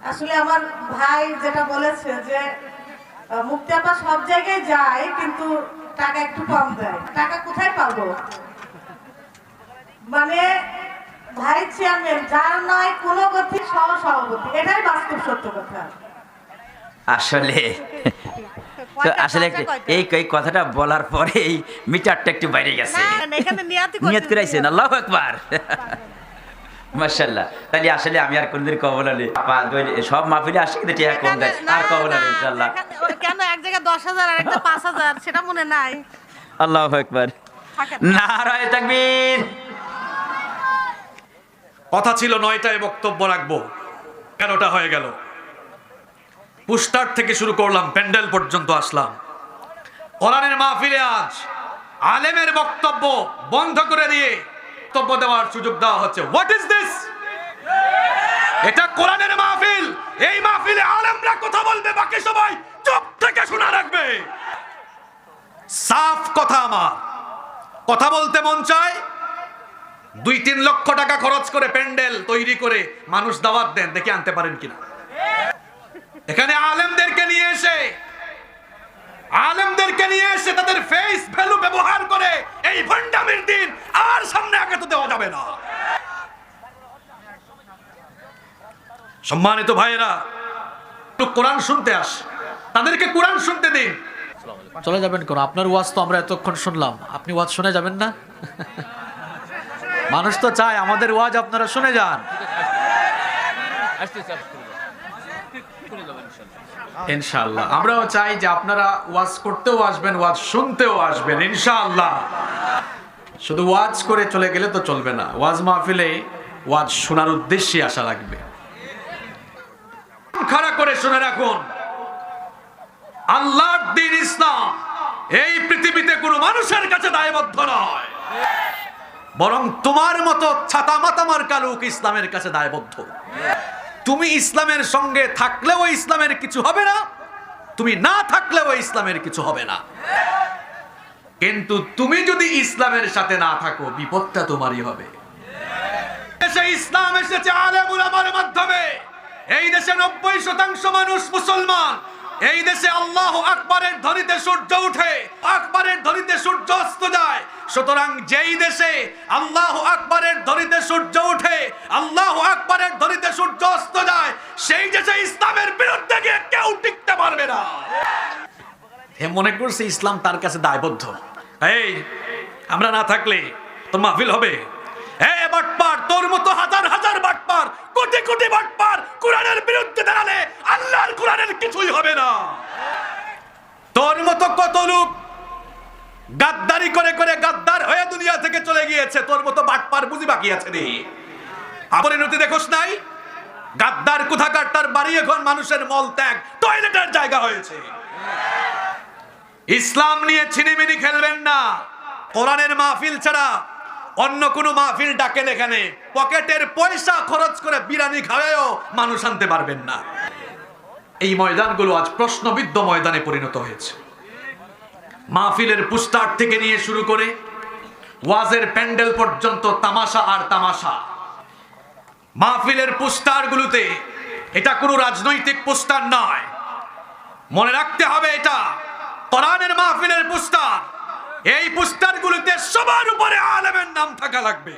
আসলে আমার ভাই যেটা বলেছে যে মুক্তি আপা সব জায়গায় যায় কিন্তু টাকা একটু কম দেয়, টাকা কোথায় পাবো? মানে ভাই চেয়ারম্যান, যার নয় কোনো গতি সহ সভাপতি, এটাই বাস্তব সত্য কথা। আসলে আসলে এই কথাটা বলার পরে এই মিটারটা একটু বাইরে গেছে। নিয়ত করাইছেন, আল্লাহু আকবার, মাশাআল্লাহ। তাহলে আসলে আমি আর কোনদিন কবল আলী সব মাহফিলে আসি কিন্তু টিয়া কম দেয়, আর কবল আলী ইনশাআল্লাহ। কেন এক জায়গায় 10,000 আর একটা 5,000 সেটা মনে নাই? আল্লাহু আকবার, নারায়ে তাকবীর। কথা ছিল 9টায় বক্তব্য রাখবো, 11টা হয়ে গেল। পুস্টার থেকে শুরু করলাম, প্যান্ডেল পর্যন্ত আসলাম। কোরআনের মাহফিলে আজ আলেমের বক্তব্য বন্ধ করে দিয়ে বক্তব্য দেওয়ার সুযোগ দেওয়া হচ্ছে। What is this? এটা কোরআনের মাহফিল, এই মাহফিলে আলেমরা কথা বলবে, বাকি সবাই চুপ থেকে শোনা রাখবে। সাফ কথা, আমার কথা বলতে মন চায়, 2-3 লক্ষ টাকা খরচ করে প্যান্ডেল তৈরি করে মানুষ দাওয়াত দেন, দেখে আনতে পারেন কিনা। এখানে আলেমদেরকে নিয়ে এসে তাদের ফেস ভ্যালু ব্যবহার করে এই ভণ্ডামির দিন আর সামনে আগে তো দেওয়া যাবে না। সম্মানিত ভাইয়েরা, কোরআন শুনতে আস, তাদেরকে কোরআন শুনতে দিন। চলে যাবেন কোন? আপনার ওয়াজ তো আমরা এতক্ষণ শুনলাম, আপনি ওয়াজ শুনে যাবেন না? মানুষ তো চায় আমাদের ওয়াজ আপনারা শুনে যান। ইনশাআল্লাহ আমরাও চাই যে আপনারা ওয়াজ করতেও আসবেন, ওয়াজ শুনতেও আসবেন ইনশাআল্লাহ। শুধু ওয়াজ করে চলে গেলে তো চলবে না, ওয়াজ মাহফিলে ওয়াজ শোনার উদ্দেশ্যে আসা লাগবে। খাড়া করে শুনে রাখুন, আল্লাহর দ্বীন ইসলাম এই পৃথিবীতে কোনো মানুষের কাছে দায়বদ্ধ নয়, বরং তোমার মতো ছাতা মাতা মার্কা লোক ইসলামের কাছে দায়বদ্ধ। তুমি ইসলামের সঙ্গে থাকলেও ইসলামের কিছু হবে না, তুমি না থাকলেও ইসলামের কিছু হবে না। কিন্তু তুমি যদি ইসলামের সাথে না থাকো, বিপদটা তোমারই হবে। দেশে ইসলাম এসেছে আলেম উলামার মাধ্যমে। এই দেশে 90% মানুষ মুসলমান। এই দেশে আল্লাহু আকবারের ধ্বনিতে সূর্য ওঠে, আকবারের ধ্বনিতে সূর্য অস্ত যায়। সুতরাং যেই দেশে আল্লাহু আকবারের ধ্বনিতে সূর্য ওঠে, আল্লাহু আকবারের ধ্বনিতে সূর্য অস্ত যায়, সেই দেশে ইসলামের বিরুদ্ধে গিয়ে কেউ টিকতে পারবে না। হে মনে করছে ইসলাম তার কাছে দায়বদ্ধ, এই আমরা না থাকলে তোর মাহফিল হবে? বাটপার, তোর মতো হাজার হাজার বাটপার, কোটি কোটি বাটপার কোরআনের বিরুদ্ধে দাঁড়ালে আল্লাহর কোরআনের কিছুই হবে না। তোর মতো কত লোক গাদ্দারি করে করে গাদ্দার হয়ে দুনিয়া থেকে চলে গিয়েছে, তোর মতো বাটপার বুঝি বাকি আছে রে? পরিণতি দেখোস নাই? গাদ্দার কোথাকার, তার বাড়ি এখন মানুষের মল ত্যাগ, টয়লেটের জায়গা হয়েছে। ইসলাম নিয়ে ছিনিমিনি খেলবেন না। কোরআনের মাহফিল ছাড়া অন্য কোনো মাহফিল ডাকেন, এখানে পকেটের পয়সা খরচ করে বিরিয়ানি খাওয়ায়ও মানুষ আনতে পারবেন না। এই ময়দানগুলো আজ প্রশ্নবিদ্ধ ময়দানে পরিণত হয়েছে। মাহফিলের পুস্টার থেকে নিয়ে শুরু করে ওয়াজের প্যান্ডেল পর্যন্ত তামাশা আর তামাশা। মাহফিলের পোস্টারগুলোতে, এটা কোনো রাজনৈতিক পোস্টার নয়, মনে রাখতে হবে এটা কোরআনের মাহফিলের পোস্টার। এই পোস্টারগুলোতে সবার উপরে আলেমের নাম থাকা লাগবে।